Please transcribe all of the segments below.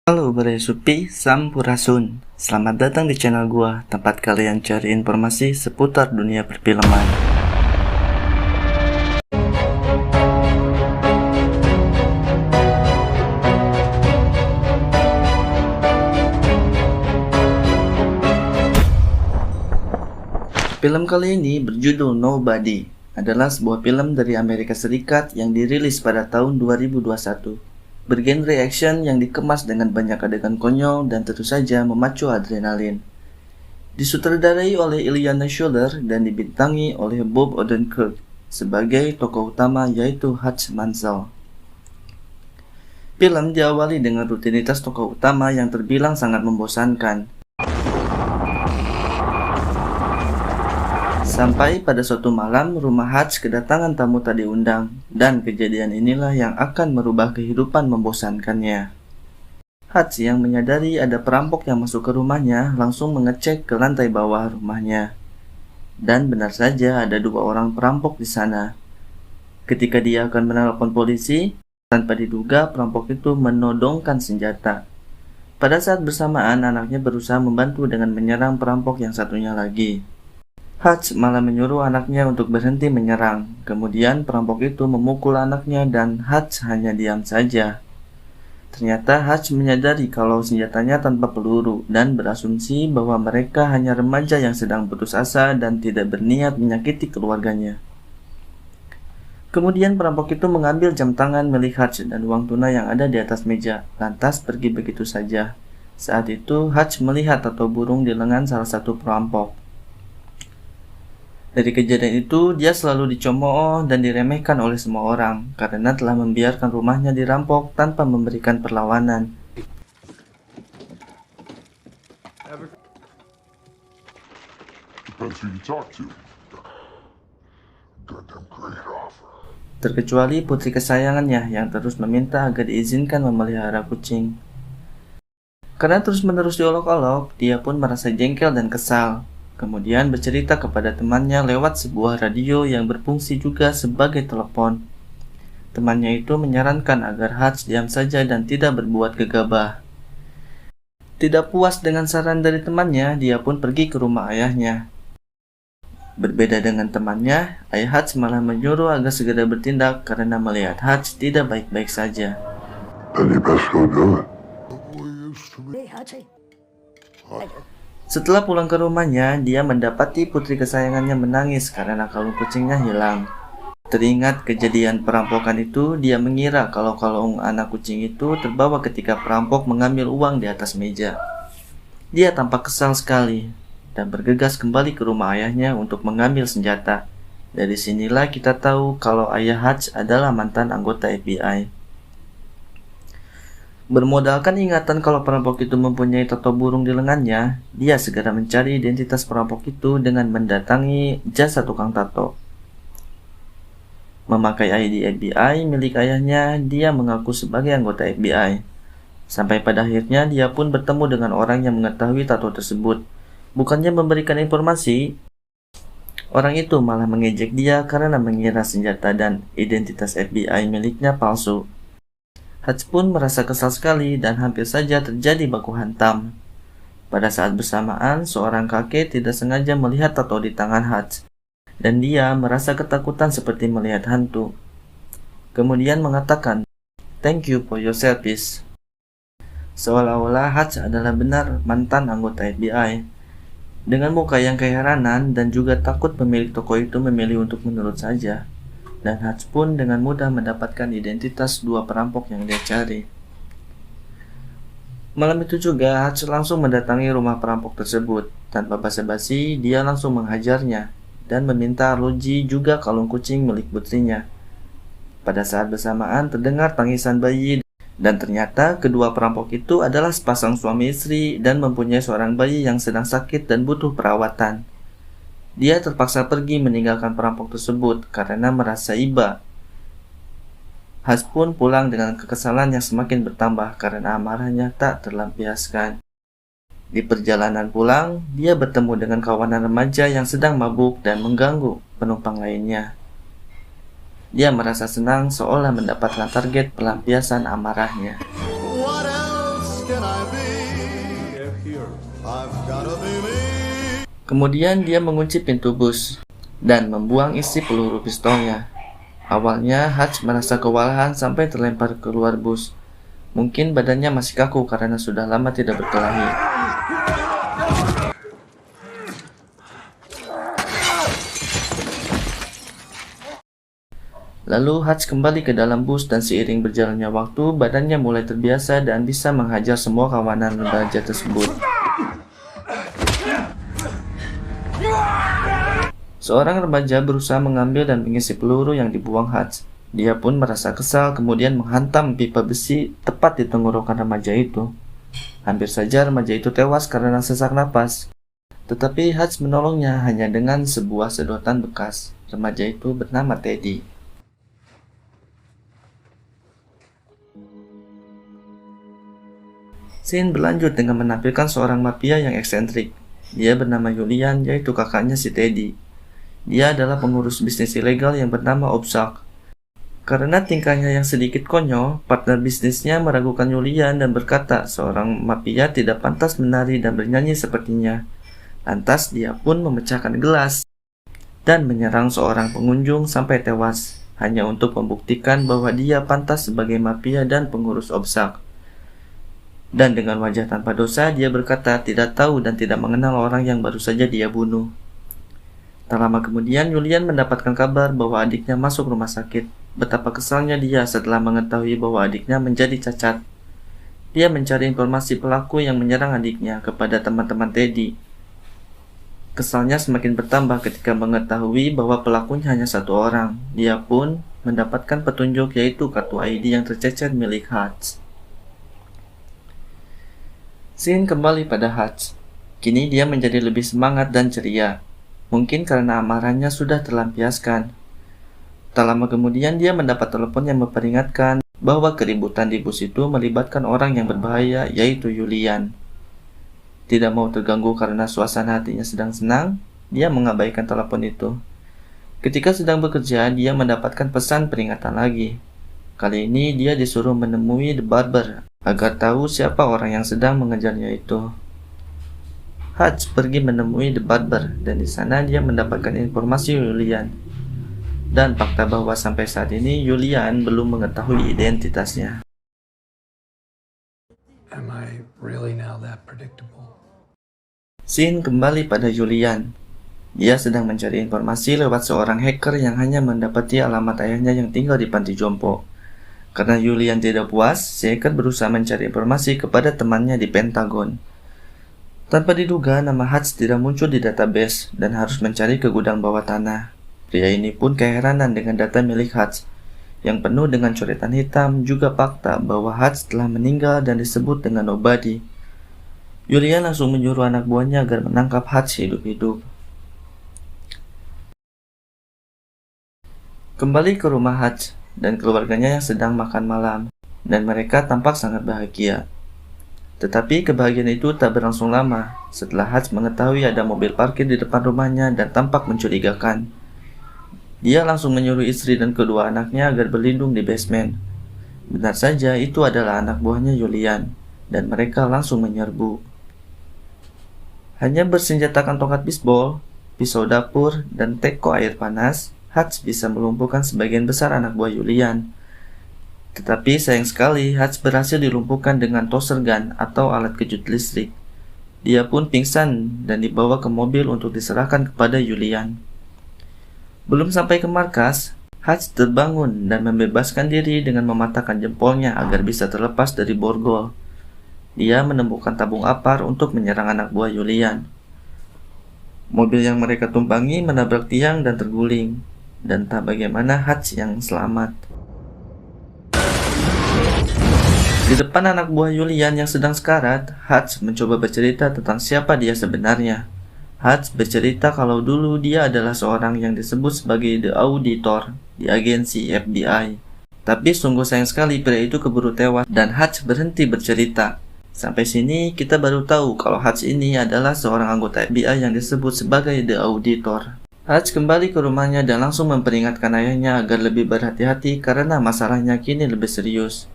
Halo Badai Supi, Sampurasun. Selamat datang di channel gua, tempat kalian cari informasi seputar dunia perfilman. Film kali ini berjudul Nobody, adalah sebuah film dari Amerika Serikat yang dirilis pada tahun 2021. Bergenre action yang dikemas dengan banyak adegan konyol dan tentu saja memacu adrenalin. Disutradarai oleh Ilyana Schuler dan dibintangi oleh Bob Odenkirk sebagai tokoh utama yaitu Hutch Mansell. Film diawali dengan rutinitas tokoh utama yang terbilang sangat membosankan. Sampai pada suatu malam, rumah Hutch kedatangan tamu tak diundang, dan kejadian inilah yang akan merubah kehidupan membosankannya. Hutch yang menyadari ada perampok yang masuk ke rumahnya langsung mengecek ke lantai bawah rumahnya. Dan benar saja ada dua orang perampok di sana. Ketika dia akan menelpon polisi, tanpa diduga perampok itu menodongkan senjata. Pada saat bersamaan, anaknya berusaha membantu dengan menyerang perampok yang satunya lagi. Hutch malah menyuruh anaknya untuk berhenti menyerang. Kemudian perampok itu memukul anaknya dan Hutch hanya diam saja. Ternyata Hutch menyadari kalau senjatanya tanpa peluru dan berasumsi bahwa mereka hanya remaja yang sedang putus asa dan tidak berniat menyakiti keluarganya. Kemudian perampok itu mengambil jam tangan milik Hutch dan uang tunai yang ada di atas meja, lantas pergi begitu saja. Saat itu Hutch melihat tato burung di lengan salah satu perampok. Dari kejadian itu, dia selalu dicemooh dan diremehkan oleh semua orang karena telah membiarkan rumahnya dirampok tanpa memberikan perlawanan. Terkecuali putri kesayangannya yang terus meminta agar diizinkan memelihara kucing. Karena terus-menerus diolok-olok, dia pun merasa jengkel dan kesal. Kemudian bercerita kepada temannya lewat sebuah radio yang berfungsi juga sebagai telepon. Temannya itu menyarankan agar Hutch diam saja dan tidak berbuat gegabah. Tidak puas dengan saran dari temannya, dia pun pergi ke rumah ayahnya. Berbeda dengan temannya, ayah Hutch malah menyuruh agar segera bertindak karena melihat Hutch tidak baik-baik saja. Setelah pulang ke rumahnya, dia mendapati putri kesayangannya menangis karena kalung kucingnya hilang. Teringat kejadian perampokan itu, dia mengira kalau kalung anak kucing itu terbawa ketika perampok mengambil uang di atas meja. Dia tampak kesal sekali dan bergegas kembali ke rumah ayahnya untuk mengambil senjata. Dari sinilah kita tahu kalau ayah Hutch adalah mantan anggota FBI. Bermodalkan ingatan kalau perampok itu mempunyai tato burung di lengannya, dia segera mencari identitas perampok itu dengan mendatangi jasa tukang tato. Memakai ID FBI milik ayahnya, dia mengaku sebagai anggota FBI. Sampai pada akhirnya dia pun bertemu dengan orang yang mengetahui tato tersebut. Bukannya memberikan informasi, orang itu malah mengejek dia karena mengira senjata dan identitas FBI miliknya palsu. Hutch pun merasa kesal sekali dan hampir saja terjadi baku hantam. Pada saat bersamaan, seorang kakek tidak sengaja melihat tato di tangan Hutch, dan dia merasa ketakutan seperti melihat hantu. Kemudian mengatakan, "Thank you for your service." Seolah-olah Hutch adalah benar mantan anggota FBI. Dengan muka yang keheranan dan juga takut, pemilik toko itu memilih untuk menurut saja. Dan Hutch pun dengan mudah mendapatkan identitas dua perampok yang dia cari. Malam itu juga Hutch langsung mendatangi rumah perampok tersebut. Tanpa basa-basi, dia langsung menghajarnya dan meminta arloji juga kalung kucing milik putrinya. Pada saat bersamaan terdengar tangisan bayi dan ternyata kedua perampok itu adalah sepasang suami istri dan mempunyai seorang bayi yang sedang sakit dan butuh perawatan. Dia terpaksa pergi meninggalkan perampok tersebut karena merasa iba. Hutch pun pulang dengan kekesalan yang semakin bertambah karena amarahnya tak terlampiaskan. Di perjalanan pulang, dia bertemu dengan kawanan remaja yang sedang mabuk dan mengganggu penumpang lainnya. Dia merasa senang seolah mendapatkan target pelampiasan amarahnya. What else Kemudian dia mengunci pintu bus dan membuang isi peluru pistolnya. Awalnya Hutch merasa kewalahan sampai terlempar keluar bus. Mungkin badannya masih kaku karena sudah lama tidak berkelahi. Lalu Hutch kembali ke dalam bus dan seiring berjalannya waktu, badannya mulai terbiasa dan bisa menghajar semua kawanan remaja tersebut. Seorang remaja berusaha mengambil dan mengisi peluru yang dibuang Hutch. Dia pun merasa kesal kemudian menghantam pipa besi tepat di tenggorokan remaja itu. Hampir saja remaja itu tewas karena sesak napas. Tetapi Hutch menolongnya hanya dengan sebuah sedotan bekas. Remaja itu bernama Teddy. Scene berlanjut dengan menampilkan seorang mafia yang eksentrik. Dia bernama Julian, yaitu kakaknya si Teddy. Dia adalah pengurus bisnis ilegal yang bernama Obsak. Karena tingkahnya yang sedikit konyol, partner bisnisnya meragukan Julian dan berkata seorang mafia tidak pantas menari dan bernyanyi sepertinya. Lantas dia pun memecahkan gelas dan menyerang seorang pengunjung sampai tewas, hanya untuk membuktikan bahwa dia pantas sebagai mafia dan pengurus Obsak. Dan dengan wajah tanpa dosa, dia berkata tidak tahu dan tidak mengenal orang yang baru saja dia bunuh. Tak lama kemudian, Julian mendapatkan kabar bahwa adiknya masuk rumah sakit. Betapa kesalnya dia setelah mengetahui bahwa adiknya menjadi cacat. Dia mencari informasi pelaku yang menyerang adiknya kepada teman-teman Teddy. Kesalnya semakin bertambah ketika mengetahui bahwa pelakunya hanya satu orang. Dia pun mendapatkan petunjuk, yaitu kartu ID yang tercecer milik Hutch. Scene kembali pada Hutch. Kini dia menjadi lebih semangat dan ceria. Mungkin karena amarahnya sudah terlampiaskan. Tak lama kemudian dia mendapat telepon yang memperingatkan bahwa keributan di bus itu melibatkan orang yang berbahaya, yaitu Julian. Tidak mau terganggu karena suasana hatinya sedang senang, dia mengabaikan telepon itu. Ketika sedang bekerja, dia mendapatkan pesan peringatan lagi. Kali ini dia disuruh menemui The Barber agar tahu siapa orang yang sedang mengejarnya itu. Hutch pergi menemui The Barber dan di sana dia mendapatkan informasi Julian dan fakta bahwa sampai saat ini Julian belum mengetahui identitasnya. Am I really now that predictable? Scene kembali pada Julian. Dia sedang mencari informasi lewat seorang hacker yang hanya mendapati alamat ayahnya yang tinggal di panti jompo. Karena Julian tidak puas, si hacker berusaha mencari informasi kepada temannya di Pentagon. Tanpa diduga, nama Hutch tidak muncul di database dan harus mencari ke gudang bawah tanah. Pria ini pun keheranan dengan data milik Hutch, yang penuh dengan coretan hitam, juga fakta bahwa Hutch telah meninggal dan disebut dengan nobody. Julian langsung menyuruh anak buahnya agar menangkap Hutch hidup-hidup. Kembali ke rumah Hutch dan keluarganya yang sedang makan malam, dan mereka tampak sangat bahagia. Tetapi kebahagiaan itu tak berlangsung lama setelah Hutch mengetahui ada mobil parkir di depan rumahnya dan tampak mencurigakan. Dia langsung menyuruh istri dan kedua anaknya agar berlindung di basement. Benar saja itu adalah anak buahnya Julian, dan mereka langsung menyerbu. Hanya bersenjatakan tongkat bisbol, pisau dapur, dan teko air panas, Hutch bisa melumpuhkan sebagian besar anak buah Julian. Tetapi sayang sekali Hutch berhasil dilumpuhkan dengan toaster gun atau alat kejut listrik. Dia pun pingsan dan dibawa ke mobil untuk diserahkan kepada Julian. Belum sampai ke markas, Hutch terbangun dan membebaskan diri dengan mematahkan jempolnya agar bisa terlepas dari borgol. Dia menemukan tabung apar untuk menyerang anak buah Julian. Mobil yang mereka tumpangi menabrak tiang dan terguling. Dan tak bagaimana Hutch yang selamat. Di depan anak buah Julian yang sedang sekarat, Hutch mencoba bercerita tentang siapa dia sebenarnya. Hutch bercerita kalau dulu dia adalah seorang yang disebut sebagai The Auditor di agensi FBI. Tapi sungguh sayang sekali pria itu keburu tewas dan Hutch berhenti bercerita. Sampai sini kita baru tahu kalau Hutch ini adalah seorang anggota FBI yang disebut sebagai The Auditor. Hutch kembali ke rumahnya dan langsung memperingatkan ayahnya agar lebih berhati-hati karena masalahnya kini lebih serius.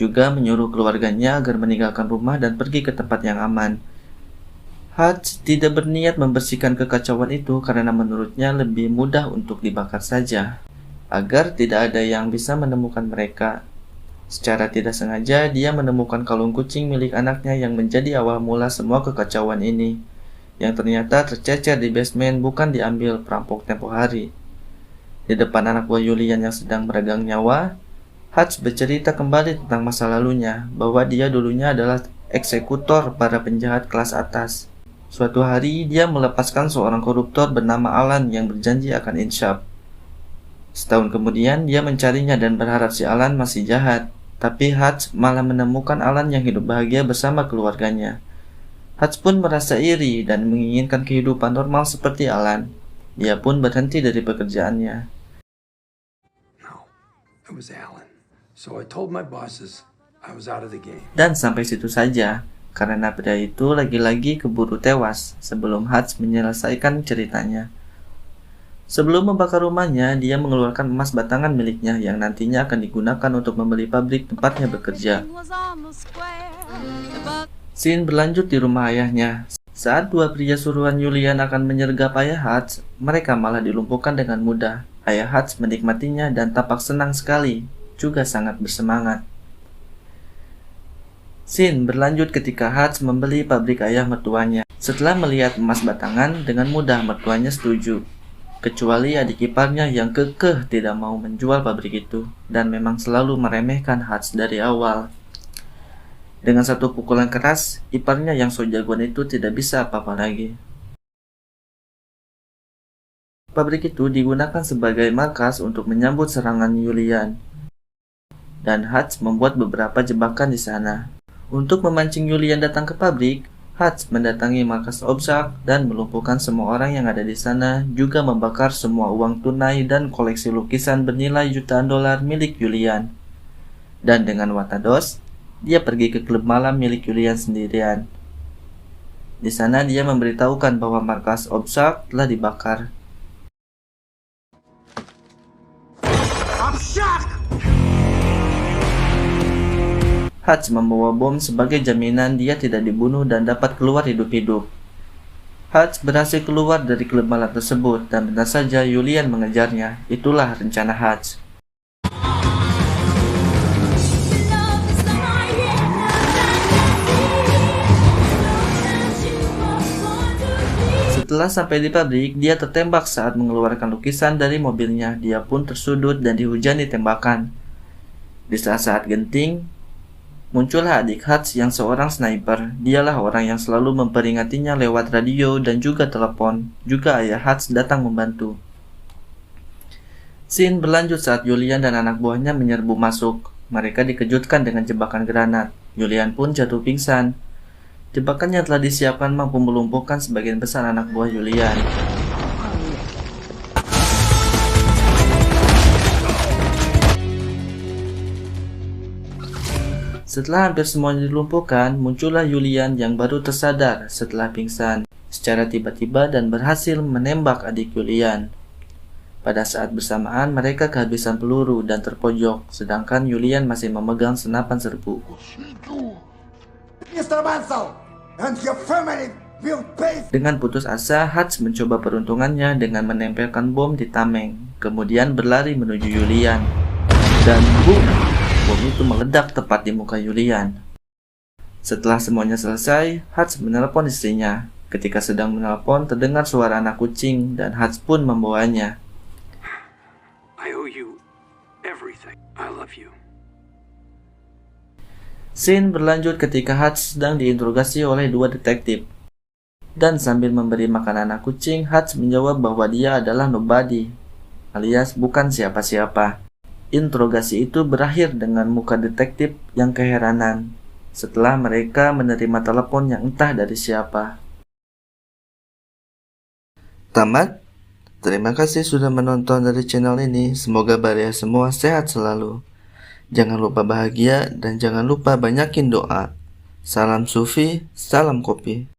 juga menyuruh keluarganya agar meninggalkan rumah dan pergi ke tempat yang aman. Hutch tidak berniat membersihkan kekacauan itu karena menurutnya lebih mudah untuk dibakar saja, agar tidak ada yang bisa menemukan mereka. Secara tidak sengaja, dia menemukan kalung kucing milik anaknya yang menjadi awal mula semua kekacauan ini, yang ternyata tercecer di basement bukan diambil perampok tempo hari. Di depan anak buah Julian yang sedang meregang nyawa, Hutch bercerita kembali tentang masa lalunya, bahwa dia dulunya adalah eksekutor para penjahat kelas atas. Suatu hari, dia melepaskan seorang koruptor bernama Alan yang berjanji akan insyaf. Setahun kemudian, dia mencarinya dan berharap si Alan masih jahat. Tapi Hutch malah menemukan Alan yang hidup bahagia bersama keluarganya. Hutch pun merasa iri dan menginginkan kehidupan normal seperti Alan. Dia pun berhenti dari pekerjaannya. No, it was Alan. So I told my bosses I was out of the game. Dan sampai situ saja, karena pria itu lagi-lagi keburu tewas sebelum Hutch menyelesaikan ceritanya. Sebelum membakar rumahnya, dia mengeluarkan emas batangan miliknya yang nantinya akan digunakan untuk membeli pabrik tempatnya bekerja. Scene berlanjut di rumah ayahnya. Saat dua pria suruhan Julian akan menyergap ayah Hutch, mereka malah dilumpuhkan dengan mudah. Ayah Hutch menikmatinya dan tampak senang sekali, juga sangat bersemangat. Scene berlanjut ketika Hutch membeli pabrik ayah mertuanya. Setelah melihat emas batangan, dengan mudah mertuanya setuju. Kecuali adik iparnya yang kekeh tidak mau menjual pabrik itu dan memang selalu meremehkan Hutch dari awal. Dengan satu pukulan keras, iparnya yang so jagoan itu tidak bisa apa-apa lagi. Pabrik itu digunakan sebagai markas untuk menyambut serangan Julian, dan Hutch membuat beberapa jebakan di sana. Untuk memancing Julian datang ke pabrik, Hutch mendatangi markas Obzak dan melumpuhkan semua orang yang ada di sana, juga membakar semua uang tunai dan koleksi lukisan bernilai jutaan dolar milik Julian. Dan dengan Watados, dia pergi ke klub malam milik Julian sendirian. Di sana dia memberitahukan bahwa markas Obzak telah dibakar. I'm shocked! Hutch membawa bom sebagai jaminan dia tidak dibunuh dan dapat keluar hidup-hidup. Hutch berhasil keluar dari klub malam tersebut dan benar saja Julian mengejarnya. Itulah rencana Hutch. Setelah sampai di pabrik, dia tertembak saat mengeluarkan lukisan dari mobilnya. Dia pun tersudut dan dihujani tembakan. Di saat-saat genting, muncullah adik Hutch yang seorang sniper. Dialah orang yang selalu memperingatinya lewat radio dan juga telepon. Juga ayah Hutch datang membantu. Scene berlanjut saat Julian dan anak buahnya menyerbu masuk. Mereka dikejutkan dengan jebakan granat. Julian pun jatuh pingsan. Jebakan yang telah disiapkan mampu melumpuhkan sebagian besar anak buah Julian. Setelah hampir semuanya dilumpuhkan, muncullah Julian yang baru tersadar setelah pingsan secara tiba-tiba dan berhasil menembak adik Julian. Pada saat bersamaan, mereka kehabisan peluru dan terpojok, sedangkan Julian masih memegang senapan serbu. Mr. Mansell, and the affirmative will pay. Dengan putus asa, Hutch mencoba peruntungannya dengan menempelkan bom di tameng, kemudian berlari menuju Julian. Dan boom! Bom itu meledak tepat di muka Julian. Setelah semuanya selesai, Hutch menelpon istrinya. Ketika sedang menelpon, terdengar suara anak kucing dan Hutch pun membawanya. I owe you everything. I love you. Scene berlanjut ketika Hutch sedang diinterogasi oleh dua detektif. Dan sambil memberi makan anak kucing, Hutch menjawab bahwa dia adalah nobody, alias bukan siapa-siapa. Interogasi itu berakhir dengan muka detektif yang keheranan setelah mereka menerima telepon yang entah dari siapa. Tamat. Terima kasih sudah menonton dari channel ini. Semoga Baria semua sehat selalu. Jangan lupa bahagia dan jangan lupa banyakin doa. Salam sufi, salam kopi.